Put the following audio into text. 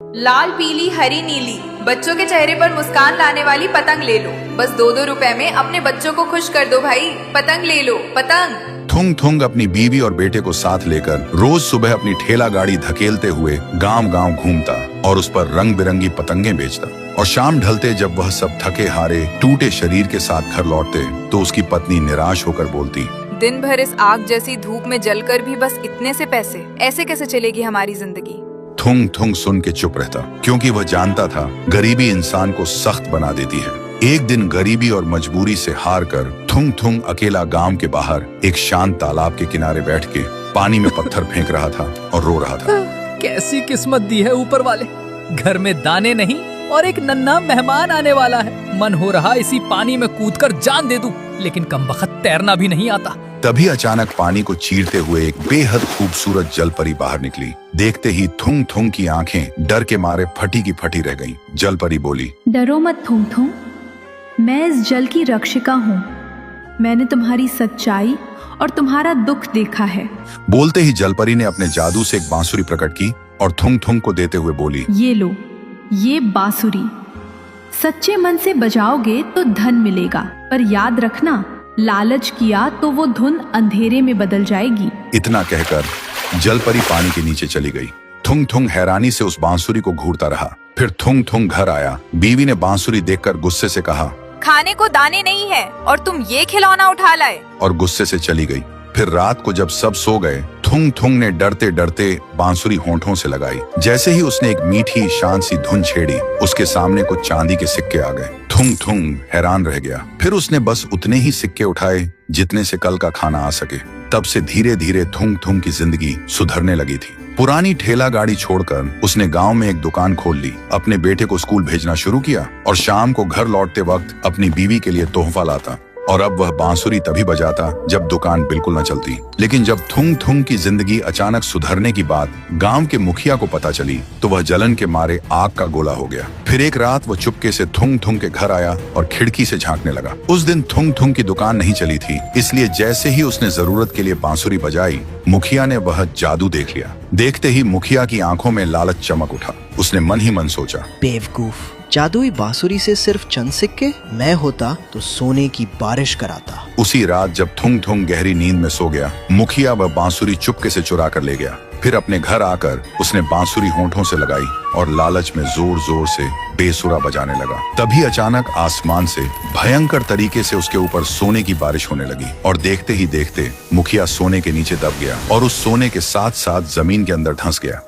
लाल पीली हरी नीली, बच्चों के चेहरे पर मुस्कान लाने वाली पतंग ले लो। बस 2-2 रुपए में अपने बच्चों को खुश कर दो भाई। पतंग ले लो, पतंग। थुंग थुंग अपनी बीवी और बेटे को साथ लेकर रोज सुबह अपनी ठेला गाड़ी धकेलते हुए गांव-गांव घूमता और उस पर रंग बिरंगी पतंगे बेचता। और शाम ढलते जब वह सब थके हारे टूटे शरीर के साथ घर लौटते तो उसकी पत्नी निराश होकर बोलती, दिन भर इस आग जैसी धूप में जलकर भी बस इतने से पैसे, ऐसे कैसे चलेगी हमारी जिंदगी। थुंग थुंग सुन के चुप रहता, क्योंकि वह जानता था गरीबी इंसान को सख्त बना देती है। एक दिन गरीबी और मजबूरी से हार कर थुंग थुंग अकेला गांव के बाहर एक शांत तालाब के किनारे बैठ के पानी में पत्थर फेंक रहा था और रो रहा था। कैसी किस्मत दी है ऊपर वाले, घर में दाने नहीं और एक नन्हा मेहमान आने वाला है। मन हो रहा इसी पानी में कूदकर जान दे दूं, लेकिन कमबख्त तैरना भी नहीं आता। तभी अचानक पानी को चीरते हुए एक बेहद खूबसूरत जलपरी बाहर निकली। देखते ही थुंग थुंग की आंखें डर के मारे फटी की फटी रह गईं। जलपरी बोली, डरो मत थुंग थुंग, मैं इस जल की रक्षिका हूँ। मैंने तुम्हारी सच्चाई और तुम्हारा दुख देखा है। बोलते ही जलपरी ने अपने जादू से एक बांसुरी प्रकट की और थुंग थुंग को देते हुए बोली, ये लो, ये बांसुरी सच्चे मन से बजाओगे तो धन मिलेगा, पर याद रखना लालच किया तो वो धुन अंधेरे में बदल जाएगी। इतना कहकर जलपरी पानी के नीचे चली गई। थुंग थुंग हैरानी से उस बांसुरी को घूरता रहा। फिर थुंग थुंग घर आया। बीवी ने बांसुरी देखकर गुस्से से कहा, खाने को दाने नहीं है और तुम ये खिलौना उठा लाए, और गुस्से से चली गई। फिर रात को जब सब सो गए, थुंग थुंग ने डरते डरते बांसुरी होंठों से लगाई। जैसे ही उसने एक मीठी शांत सी धुन छेड़ी, उसके सामने कुछ चांदी के सिक्के आ गए। थुंग थुंग हैरान रह गया। फिर उसने बस उतने ही सिक्के उठाए जितने से कल का खाना आ सके। तब से धीरे धीरे थुंग थुंग की जिंदगी सुधरने लगी थी। पुरानी ठेला गाड़ी छोड़कर उसने गांव में एक दुकान खोल ली, अपने बेटे को स्कूल भेजना शुरू किया और शाम को घर लौटते वक्त अपनी बीवी के लिए तोहफा लाता। और अब वह बांसुरी तभी बजाता जब दुकान बिल्कुल न चलती। लेकिन जब थुंग थुंग की जिंदगी अचानक सुधरने की बात गांव के मुखिया को पता चली तो वह जलन के मारे आग का गोला हो गया। फिर एक रात वह चुपके से थुंग थुंग के घर आया और खिड़की से झांकने लगा। उस दिन थुंग थुंग की दुकान नहीं चली थी, इसलिए जैसे ही उसने जरूरत के लिए बांसुरी बजाई, मुखिया ने वह जादू देख लिया। देखते ही मुखिया की आंखों में लालच चमक उठा। उसने मन ही मन सोचा, बेवकूफ, जादुई बांसुरी से सिर्फ चंद सिक्के, मैं होता तो सोने की बारिश कराता। उसी रात जब थुंग थुंग गहरी नींद में सो गया, मुखिया वह बांसुरी चुपके से चुरा कर ले गया। फिर अपने घर आकर उसने बांसुरी होंठों से लगाई और लालच में जोर जोर से बेसुरा बजाने लगा। तभी अचानक आसमान से भयंकर तरीके से उसके ऊपर सोने की बारिश होने लगी और देखते ही देखते मुखिया सोने के नीचे दब गया और उस सोने के साथ साथ जमीन के अंदर धंस गया।